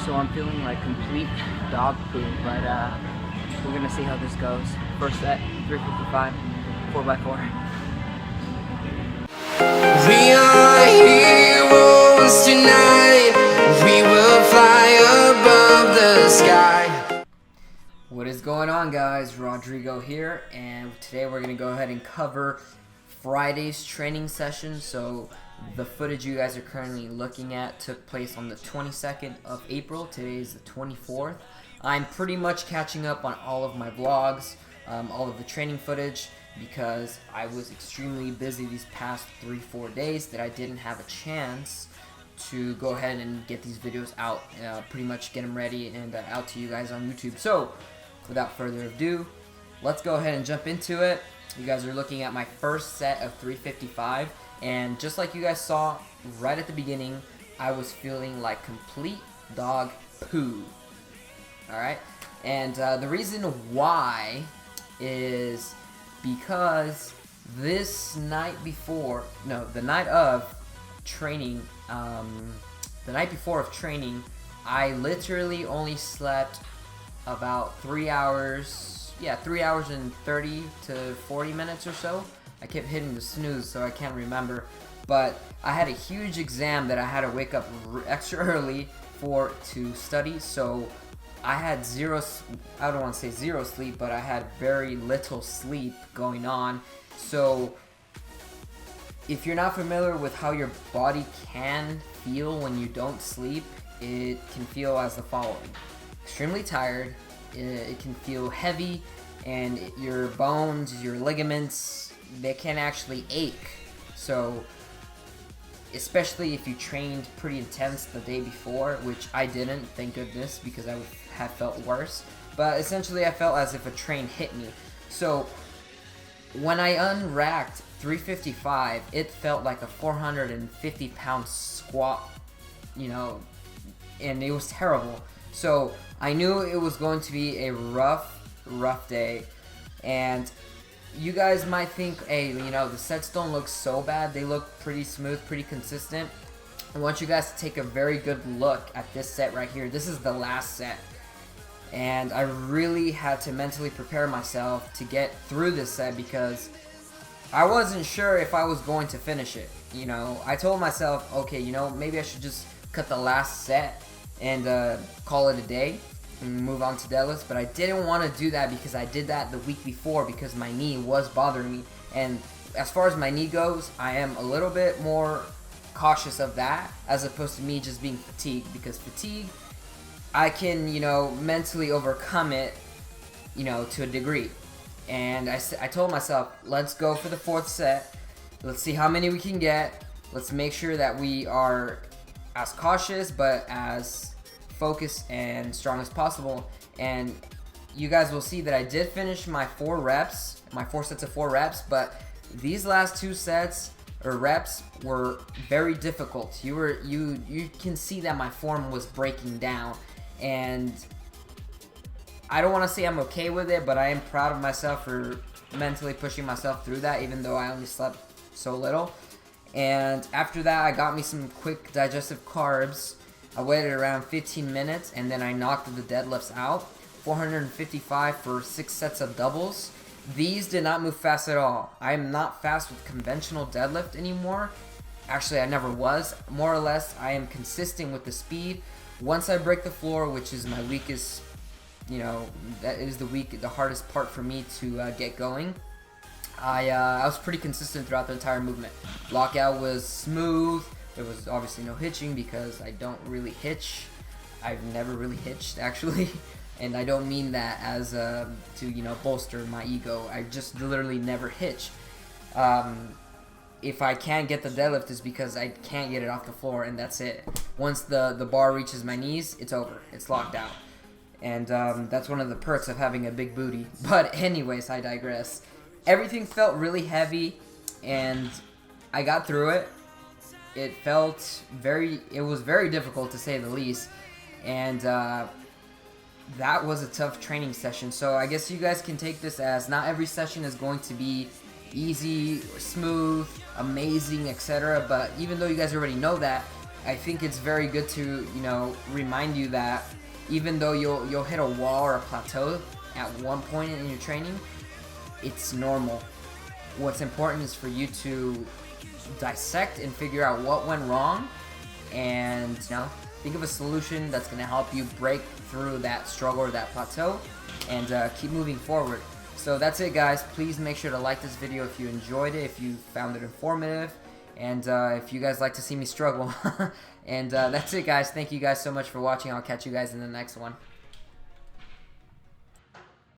So I'm feeling like complete dog poo, but we're gonna see how this goes. First set, 355, 4x4. We are heroes tonight. We will fly above the sky. What is going on, guys? Rodrigo here, and today we're gonna go ahead and cover Friday's training session. So the footage you guys are currently looking at took place on the 22nd of April. Today is the 24th. I'm pretty much catching up on all of my vlogs, all of the training footage, because I was extremely busy these past 3-4 days that I didn't have a chance to go ahead and get these videos out, pretty much get them ready and out to you guys on YouTube. So without further ado, let's go ahead and jump into it. You guys are looking at my first set of 355, and just like you guys saw right at the beginning, I was feeling like complete dog poo. Alright, and the reason why is because this night before, no, the night of training, I literally only slept about 3 hours, 3 hours and 30 to 40 minutes or so. I kept hitting the snooze, so I can't remember, but I had a huge exam that I had to wake up extra early to study, so I had I don't want to say zero sleep, but I had very little sleep going on. So if you're not familiar with how your body can feel when you don't sleep, it can feel as the following: extremely tired, it can feel heavy, and your bones, your ligaments, they can actually ache. So especially if you trained pretty intense the day before, which I didn't, thank goodness, because I would have felt worse. But essentially I felt as if a train hit me. So when I unracked 355, it felt like a 450-pound squat, and it was terrible. So I knew it was going to be a rough day. And you guys might think, hey, the sets don't look so bad. They look pretty smooth, pretty consistent. I want you guys to take a very good look at this set right here. This is the last set. And I really had to mentally prepare myself to get through this set because I wasn't sure if I was going to finish it. I told myself, okay, maybe I should just cut the last set and call it a day and move on to deadlifts, but I didn't want to do that because I did that the week before because my knee was bothering me. And as far as my knee goes, I am a little bit more cautious of that as opposed to me just being fatigued, because fatigue, I can, mentally overcome it, to a degree. And I told myself, let's go for the fourth set. Let's see how many we can get. Let's make sure that we are as cautious but as focused and strong as possible. And you guys will see that I did finish my 4 sets of 4 reps, but these last 2 sets or reps were very difficult. You can see that my form was breaking down, and I don't want to say I'm okay with it, but I am proud of myself for mentally pushing myself through that, even though I only slept so little. And after that, I got me some quick digestive carbs. I waited around 15 minutes, and then I knocked the deadlifts out. 455 for 6 sets of doubles. These did not move fast at all. I am not fast with conventional deadlift anymore. Actually, I never was. More or less, I am consistent with the speed. Once I break the floor, which is my weakest, that is the hardest part for me to get going, I was pretty consistent throughout the entire movement. Lockout was smooth. There was obviously no hitching because I don't really hitch. I've never really hitched, actually. And I don't mean that as to bolster my ego. I just literally never hitch. If I can't get the deadlift, it's because I can't get it off the floor, and that's it. Once the bar reaches my knees, it's over. It's locked out. And that's one of the perks of having a big booty. But anyways, I digress. Everything felt really heavy, and I got through it. It was very difficult, to say the least, and that was a tough training session. So I guess you guys can take this as not every session is going to be easy, smooth, amazing, etc. But even though you guys already know that, I think it's very good to, you know, remind you that even though you'll hit a wall or a plateau at one point in your training, it's normal. What's important is for you to dissect and figure out what went wrong, and you know, think of a solution that's going to help you break through that struggle or that plateau and keep moving forward. So that's it, guys. Please make sure to like this video if you enjoyed it, if you found it informative, and if you guys like to see me struggle. And that's it, guys. Thank you guys so much for watching. I'll catch you guys in the next one.